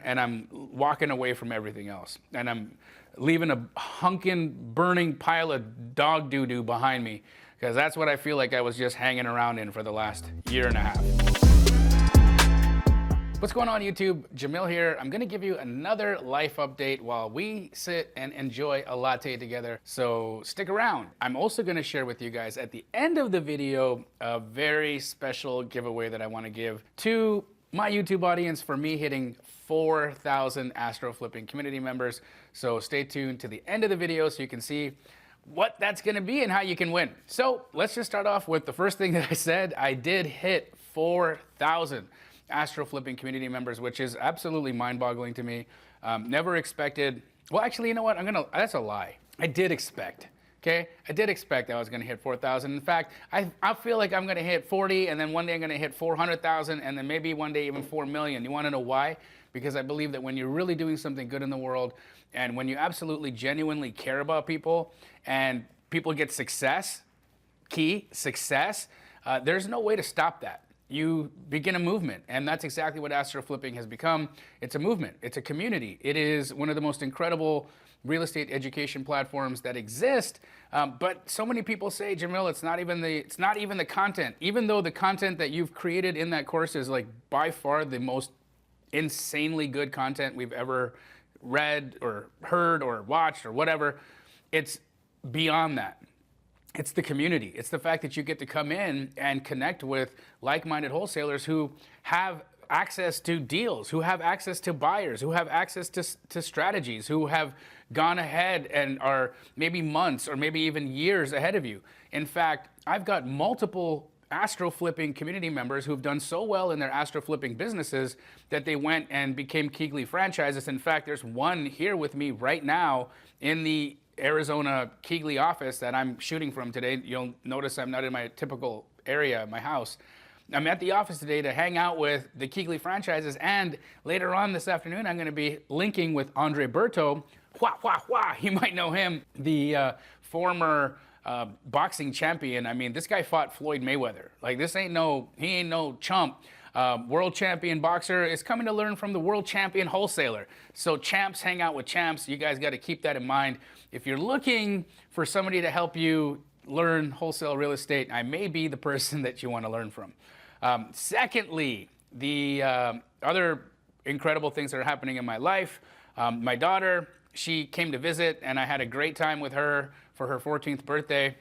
and I'm walking away from everything else. And I'm leaving a hunkin' burning pile of dog doo-doo behind me, because that's what I feel like I was just hanging around in for the last year and a half. What's going on, YouTube? Jamil here. I'm gonna give you another life update while we sit and enjoy a latte together, so stick around. I'm also gonna share with you guys at the end of the video a very special giveaway that I wanna give to my YouTube audience for me hitting 4,000 Astroflipping community members. So stay tuned to the end of the video so you can see what that's gonna be and how you can win. So let's just start off with the first thing that I said. I did hit 4,000 Astroflipping community members, which is absolutely mind-boggling to me. Never expected. Well, actually, you know what? That's a lie. I did expect. Okay, I did expect I was going to hit 4,000. In fact, I feel like I'm going to hit 40, and then one day I'm going to hit 400,000, and then maybe one day even 4 million. You want to know why? Because I believe that when you're really doing something good in the world, and when you absolutely genuinely care about people, and people get success, there's no way to stop that. You begin a movement, and that's exactly what Astroflipping has become. It's a movement. It's a community. It is one of the most incredible real estate education platforms that exist. But so many people say, Jamil, it's not even the content. Even though the content that you've created in that course is like by far the most insanely good content we've ever read or heard or watched or whatever, it's beyond that. It's the community. It's the fact that you get to come in and connect with like-minded wholesalers who have access to deals, who have access to buyers, who have access to strategies, who have gone ahead and are maybe months or maybe even years ahead of you. In fact, I've got multiple Astroflipping community members who've done so well in their Astroflipping businesses that they went and became Keegley franchises. In fact, there's one here with me right now in the Arizona Keegley office that I'm shooting from today. You'll notice I'm not in my typical area, my house. I'm at the office today to hang out with the Keegley franchises, and later on this afternoon, I'm gonna be linking with Andre Berto. You might know him, the former boxing champion. I mean, this guy fought Floyd Mayweather. Like, he ain't no chump. World champion boxer is coming to learn from the world champion wholesaler. So champs hang out with champs. You guys got to keep that in mind. If you're looking for somebody to help you learn wholesale real estate, I may be the person that you want to learn from. Secondly, the other incredible things that are happening in my life. My daughter, she came to visit, and I had a great time with her for her 14th birthday.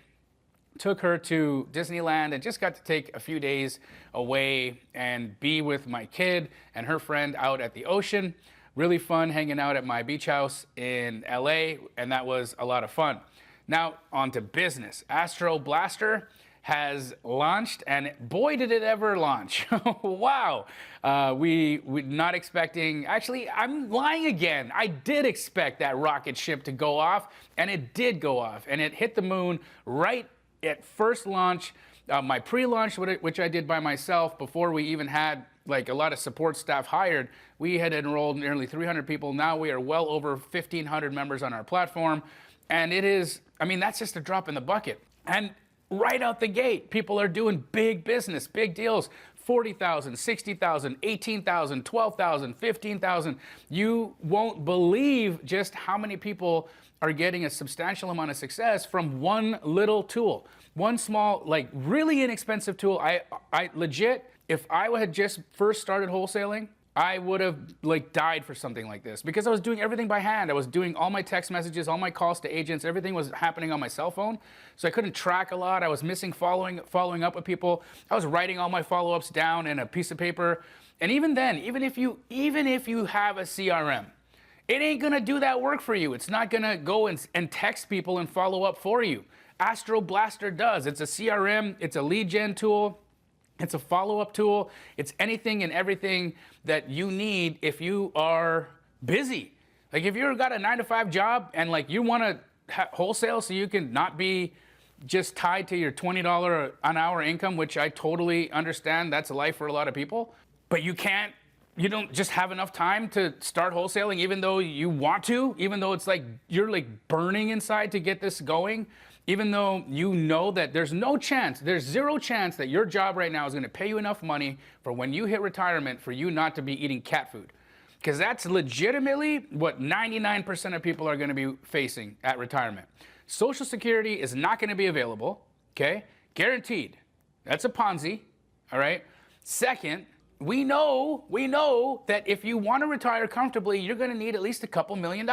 Took her to Disneyland and just got to take a few days away and be with my kid and her friend out at the ocean. Really fun hanging out at my beach house in LA, and that was a lot of fun. Now, on to business. Astro Blaster has launched, and boy, did it ever launch. Wow. We not expecting, actually, I'm lying again. I did expect that rocket ship to go off, and it did go off, and it hit the moon right at first launch. My pre-launch, which I did by myself before we even had like a lot of support staff hired, we had enrolled nearly 300 people. Now we are well over 1,500 members on our platform. And it is, I mean, that's just a drop in the bucket. And right out the gate, people are doing big business, big deals. 40,000, 60,000, 18,000, 12,000, 15,000. You won't believe just how many people are getting a substantial amount of success from one little tool. One small, like really inexpensive tool. I legit, if I had just first started wholesaling, I would have like died for something like this because I was doing everything by hand. I was doing all my text messages, all my calls to agents, everything was happening on my cell phone. So I couldn't track a lot. I was missing following up with people. I was writing all my follow-ups down in a piece of paper. And even then, even if you have a CRM, it ain't gonna do that work for you. It's not gonna go and text people and follow up for you. Astro Blaster does. It's a CRM, it's a lead gen tool, it's a follow-up tool. It's anything and everything that you need if you are busy. Like if you've got a 9-to-5 job and like you want to wholesale so you can not be just tied to your $20 an hour income, which I totally understand. That's life for a lot of people. But you don't just have enough time to start wholesaling even though you want to, even though it's like you're like burning inside to get this going. Even though you know that there's zero chance that your job right now is going to pay you enough money for when you hit retirement for you not to be eating cat food. because that's legitimately what 99% of people are going to be facing at retirement. Social Security is not going to be available, okay? Guaranteed. That's a Ponzi, all right? Second, we know that if you want to retire comfortably, you're going to need at least a couple $1 million.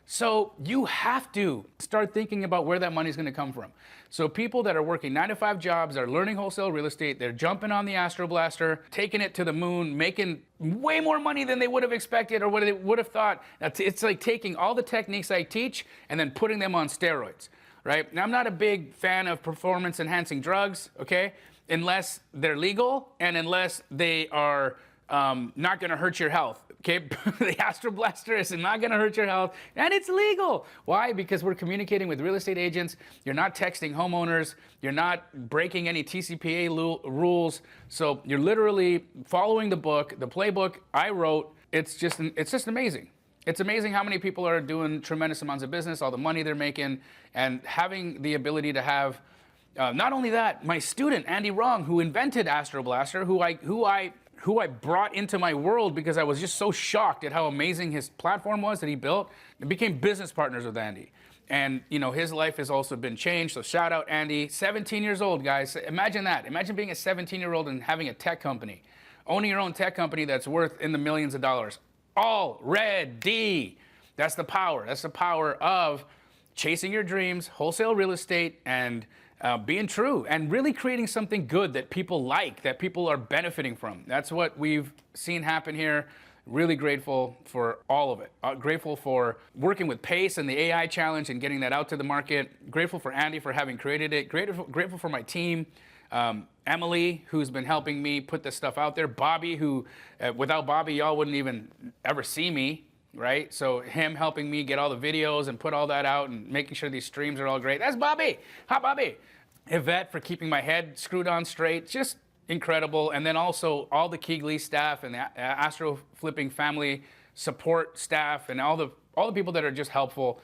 So you have to start thinking about where that money is going to come from. So people that are working 9-to-5 jobs, are learning wholesale real estate, they're jumping on the Astro Blaster, taking it to the moon, making way more money than they would have expected or what they would have thought. It's like taking all the techniques I teach and then putting them on steroids, right? Now, I'm not a big fan of performance-enhancing drugs, okay? Unless they're legal and unless they are not going to hurt your health. Okay, the Astro Blaster is not going to hurt your health, and it's legal. Why? Because we're communicating with real estate agents. You're not texting homeowners. You're not breaking any TCPA rules. So you're literally following the book, the playbook I wrote. It's just amazing. It's amazing how many people are doing tremendous amounts of business, all the money they're making, and having the ability to have. Not only that, my student Andy Wrong, who invented Astro Blaster, who I brought into my world because I was just so shocked at how amazing his platform was that he built, and became business partners with Andy. And you know, his life has also been changed. So shout out Andy, 17 years old, guys. Imagine that. Imagine being a 17-year-old and having a tech company, owning your own tech company that's worth in the millions of dollars already. That's the power. That's the power of chasing your dreams, wholesale real estate, and being true and really creating something good that people like, that people are benefiting from. That's what we've seen happen here. Really grateful for all of it. Grateful for working with Pace and the AI challenge and getting that out to the market. Grateful for Andy for having created it. Grateful for my team. Emily, who's been helping me put this stuff out there. Bobby, who without Bobby, y'all wouldn't even ever see me. Right? So him helping me get all the videos and put all that out and making sure these streams are all great. That's Bobby. Hi, Bobby. Yvette for keeping my head screwed on straight. Just incredible. And then also all the Keegley staff and the Astroflipping family support staff and all the people that are just helpful.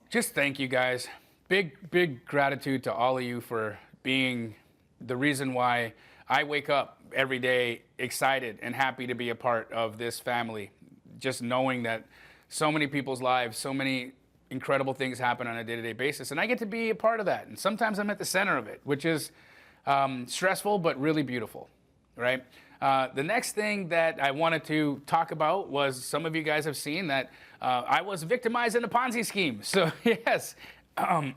Just thank you guys. Big gratitude to all of you for being the reason why I wake up every day excited and happy to be a part of this family. Just knowing that so many people's lives, so many incredible things happen on a day-to-day basis, and I get to be a part of that. And sometimes I'm at the center of it, which is stressful but really beautiful, right? The next thing that I wanted to talk about was some of you guys have seen that I was victimized in a Ponzi scheme. So yes, a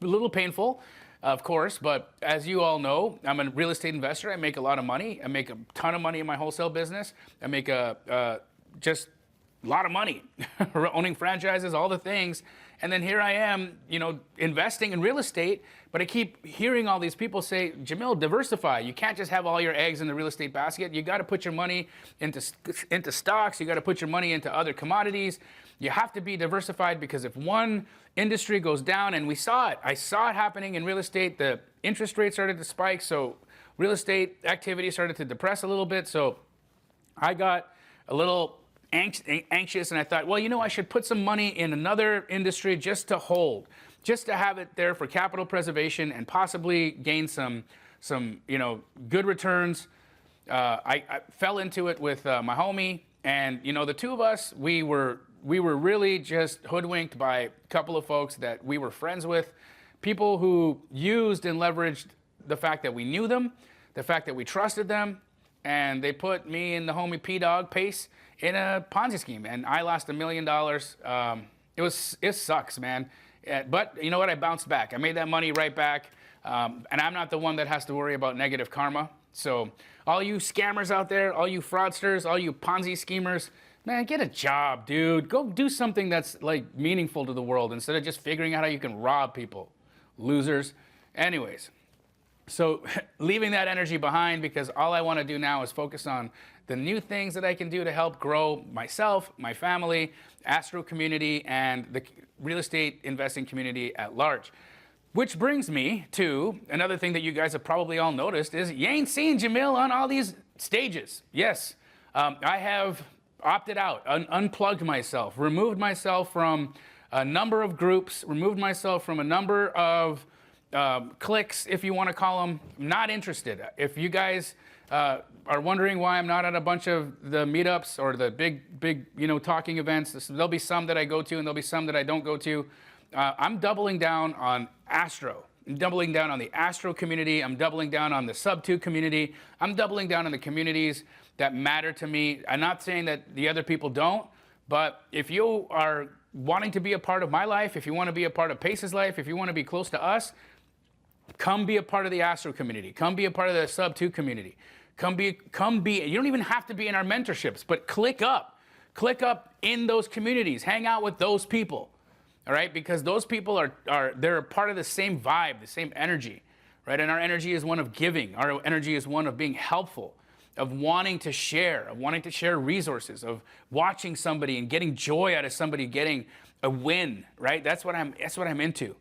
little painful, of course, but as you all know, I'm a real estate investor. I make a lot of money. I make a ton of money in my wholesale business. I make just a lot of money owning franchises, all the things. And then here I am, you know, investing in real estate, but I keep hearing all these people say, Jamil, diversify. You can't just have all your eggs in the real estate basket. You got to put your money into stocks. You got to put your money into other commodities. You have to be diversified because if one industry goes down, and I saw it happening in real estate, the interest rates started to spike, so real estate activity started to depress a little bit. So I got a little anxious, and I thought, well, you know, I should put some money in another industry just to hold, just to have it there for capital preservation and possibly gain some you know, good returns. I fell into it with my homie, and you know, the two of us, we were really just hoodwinked by a couple of folks that we were friends with, people who used and leveraged the fact that we knew them, the fact that we trusted them, and they put me and the homie P-Dog Pace in a Ponzi scheme, and I lost $1 million. It sucks, man. But you know what? I bounced back. I made that money right back, and I'm not the one that has to worry about negative karma. So all you scammers out there, all you fraudsters, all you Ponzi schemers, man, get a job, dude. Go do something that's like meaningful to the world instead of just figuring out how you can rob people. Losers. Anyways, so leaving that energy behind, because all I want to do now is focus on the new things that I can do to help grow myself, my family, Astro community, and the real estate investing community at large. Which brings me to another thing that you guys have probably all noticed is you ain't seen Jamil on all these stages. Yes, I have opted out, unplugged myself, removed myself from a number of groups, removed myself from a number of cliques, if you want to call them. Not interested. If you guys are wondering why I'm not at a bunch of the meetups or the big, you know, talking events, there'll be some that I go to and there'll be some that I don't go to. I'm doubling down on Astro. I'm doubling down on the Astro community. I'm doubling down on the Sub2 community. I'm doubling down on the communities that matter to me. I'm not saying that the other people don't, but if you are wanting to be a part of my life, if you want to be a part of Pace's life, if you want to be close to us, come be a part of the Astro community. Come be a part of the Sub2 community. Come be, you don't even have to be in our mentorships, but click up in those communities. Hang out with those people, all right? Because those people they're a part of the same vibe, the same energy, right? And our energy is one of giving. Our energy is one of being helpful, of wanting to share resources, of watching somebody and getting joy out of somebody getting a win, right? That's what I'm into.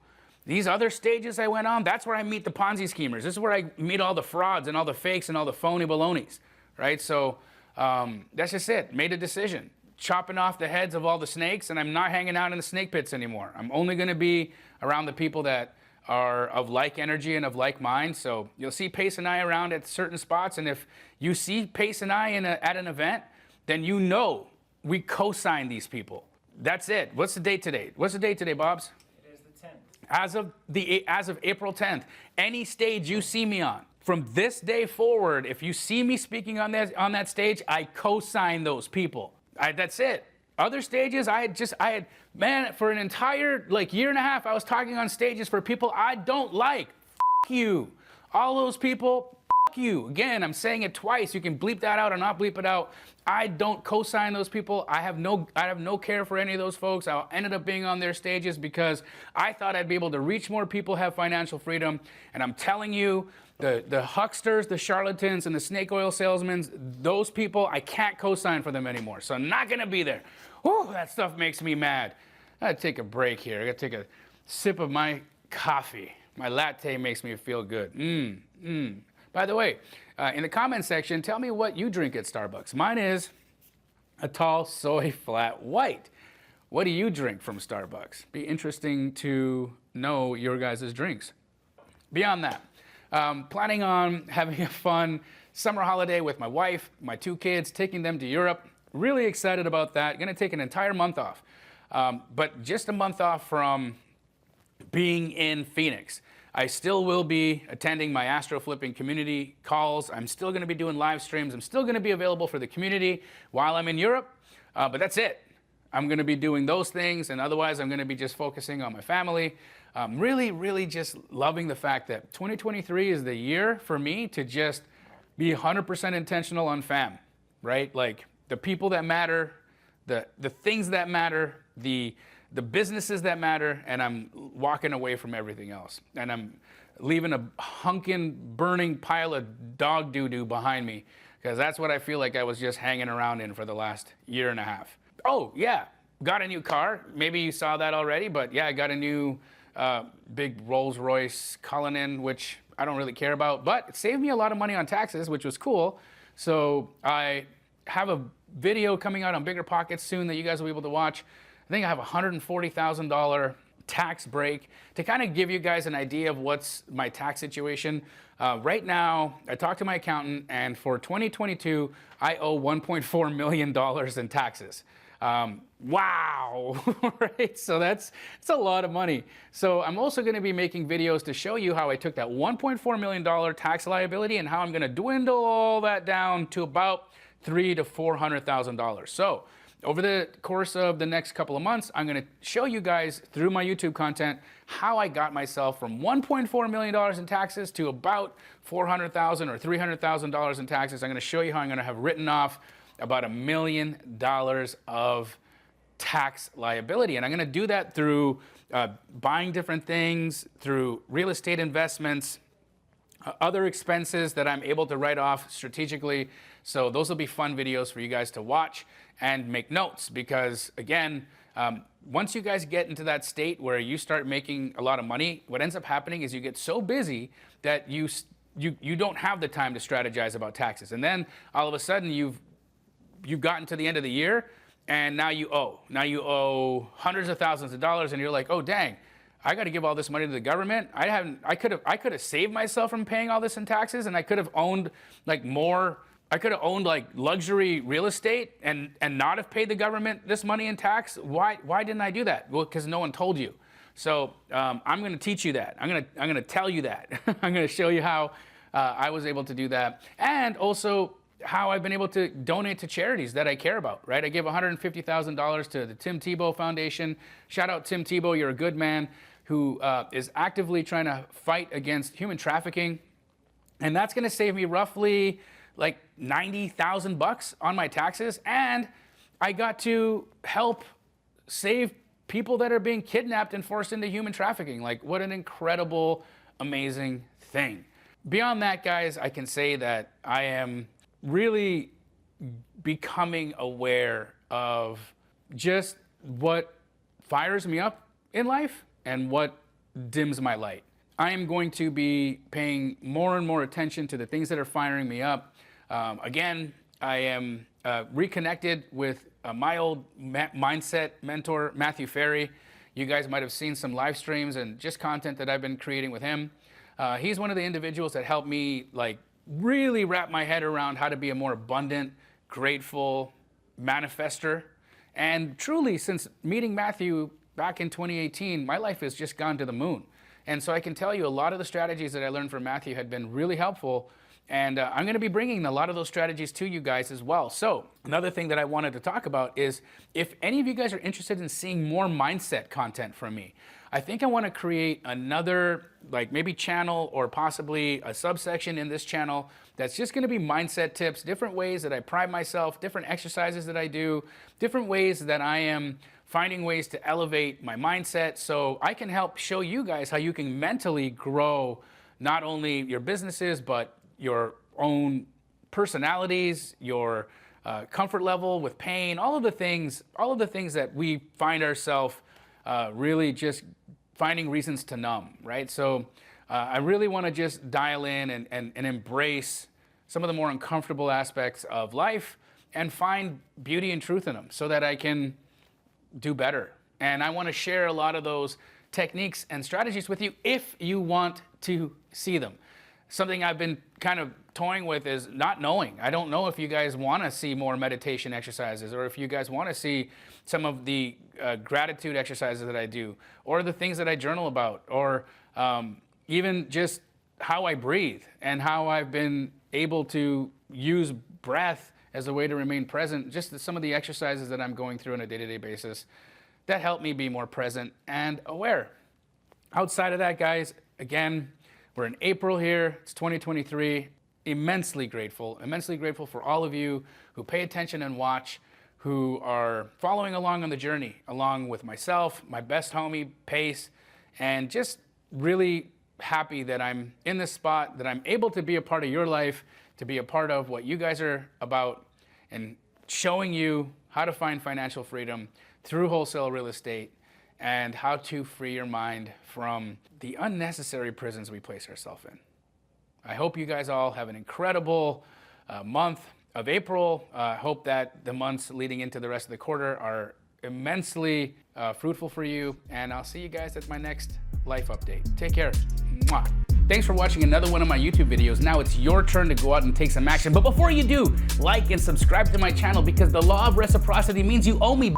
These other stages I went on, that's where I meet the Ponzi schemers. This is where I meet all the frauds and all the fakes and all the phony balonies, right? So that's just it. Made a decision. Chopping off the heads of all the snakes, and I'm not hanging out in the snake pits anymore. I'm only going to be around the people that are of like energy and of like mind. So you'll see Pace and I around at certain spots, and if you see Pace and I at an event, then you know we co-sign these people. That's it. What's the date today? What's the date today, Bobs? As of April 10th, any stage you see me on, from this day forward, if you see me speaking on that stage, I co-sign those people. That's it. Other stages, I had, man, for an entire year and a half, I was talking on stages for people I don't like. F you. All those people, f you. Again, I'm saying it twice. You can bleep that out or not bleep it out. I don't co-sign those people. I have no care for any of those folks. I ended up being on their stages because I thought I'd be able to reach more people, have financial freedom. And I'm telling you, the hucksters, the charlatans, and the snake oil salesmen, those people, I can't co-sign for them anymore. So I'm not gonna be there. Whew, that stuff makes me mad. I gotta take a break here. I gotta take a sip of my coffee. My latte makes me feel good. By the way, in the comment section, tell me what you drink at Starbucks. Mine is a tall soy flat white. What do you drink from Starbucks? Be interesting to know your guys' drinks. Beyond that, planning on having a fun summer holiday with my wife, my 2 kids, taking them to Europe. Really excited about that. Gonna take an entire month off, but just a month off from being in Phoenix. I still will be attending my Astroflipping community calls. I'm still going to be doing live streams. I'm still going to be available for the community while I'm in Europe, but that's it. I'm going to be doing those things, and otherwise I'm going to be just focusing on my family. Really just loving the fact that 2023 is the year for me to just be 100% intentional on fam, right? Like the people that matter, the things that matter, the businesses that matter, and I'm walking away from everything else. And I'm leaving a hunkin' burning pile of dog doo-doo behind me, because that's what I feel like I was just hanging around in for the last year and a half. Oh, yeah, got a new car. Maybe you saw that already, but yeah, I got a new big Rolls-Royce Cullinan, which I don't really care about, but it saved me a lot of money on taxes, which was cool. So I have a video coming out on Bigger Pockets soon that you guys will be able to watch. I think I have a $140,000 tax break to kind of give you guys an idea of what's my tax situation. Right now, I talked to my accountant, and for 2022, I owe $1.4 million in taxes. Wow, right? So that's a lot of money. So I'm also going to be making videos to show you how I took that $1.4 million tax liability and how I'm going to dwindle all that down to about $300,000 to $400,000. So over the course of the next couple of months, I'm going to show you guys through my YouTube content how I got myself from $1.4 million in taxes to about $400,000 or $300,000 in taxes. I'm going to show you how I'm going to have written off about $1 million of tax liability. And I'm going to do that through buying different things, through real estate investments, other expenses that I'm able to write off strategically. So those will be fun videos for you guys to watch and make notes, because again, once you guys get into that state where you start making a lot of money, what ends up happening is you get so busy that you don't have the time to strategize about taxes. And then all of a sudden you've gotten to the end of the year, and now you owe hundreds of thousands of dollars, and you're like, oh dang, I got to give all this money to the government. I could have saved myself from paying all this in taxes, and I could have owned like more. I could have owned like luxury real estate and not have paid the government this money in tax. Why didn't I do that? Well, because no one told you. So I'm going to teach you that. I'm going to tell you that. I'm going to show you how I was able to do that, and also how I've been able to donate to charities that I care about, right? I gave $150,000 to the Tim Tebow Foundation. Shout out Tim Tebow, you're a good man who is actively trying to fight against human trafficking. And that's gonna save me roughly like $90,000 on my taxes. And I got to help save people that are being kidnapped and forced into human trafficking. Like, what an incredible, amazing thing. Beyond that, guys, I can say that I am really becoming aware of just what fires me up in life and what dims my light. I am going to be paying more and more attention to the things that are firing me up. Again, I am reconnected with my old mindset mentor, Matthew Ferry. You guys might have seen some live streams and just content that I've been creating with him. He's one of the individuals that helped me like really wrap my head around how to be a more abundant, grateful manifester. And truly, since meeting Matthew back in 2018, my life has just gone to the moon. And so I can tell you a lot of the strategies that I learned from Matthew had been really helpful. And I'm going to be bringing a lot of those strategies to you guys as well. So another thing that I wanted to talk about is if any of you guys are interested in seeing more mindset content from me, I think I want to create another like maybe channel or possibly a subsection in this channel that's just going to be mindset tips, different ways that I pride myself, different exercises that I do, different ways that I am finding ways to elevate my mindset so I can help show you guys how you can mentally grow not only your businesses, but your own personalities, your comfort level with pain, all of the things that we find ourselves really just finding reasons to numb, right? So I really want to just dial in and embrace some of the more uncomfortable aspects of life and find beauty and truth in them so that I can do better. And I want to share a lot of those techniques and strategies with you if you want to see them. Something I've been kind of toying with is not knowing. I don't know if you guys want to see more meditation exercises or if you guys want to see some of the gratitude exercises that I do or the things that I journal about or even just how I breathe and how I've been able to use breath as a way to remain present. Just some of the exercises that I'm going through on a day-to-day basis that help me be more present and aware. Outside of that, guys, again, we're in April here, it's 2023, immensely grateful for all of you who pay attention and watch, who are following along on the journey, along with myself, my best homie, Pace, and just really happy that I'm in this spot, that I'm able to be a part of your life, to be a part of what you guys are about, and showing you how to find financial freedom through wholesale real estate, and how to free your mind from the unnecessary prisons we place ourselves in. I hope you guys all have an incredible month of April. I hope that the months leading into the rest of the quarter are immensely fruitful for you, and I'll see you guys at my next life update. Take care. Mwah. Thanks for watching another one of my YouTube videos. Now it's your turn to go out and take some action. But before you do, like and subscribe to my channel because the law of reciprocity means you owe me.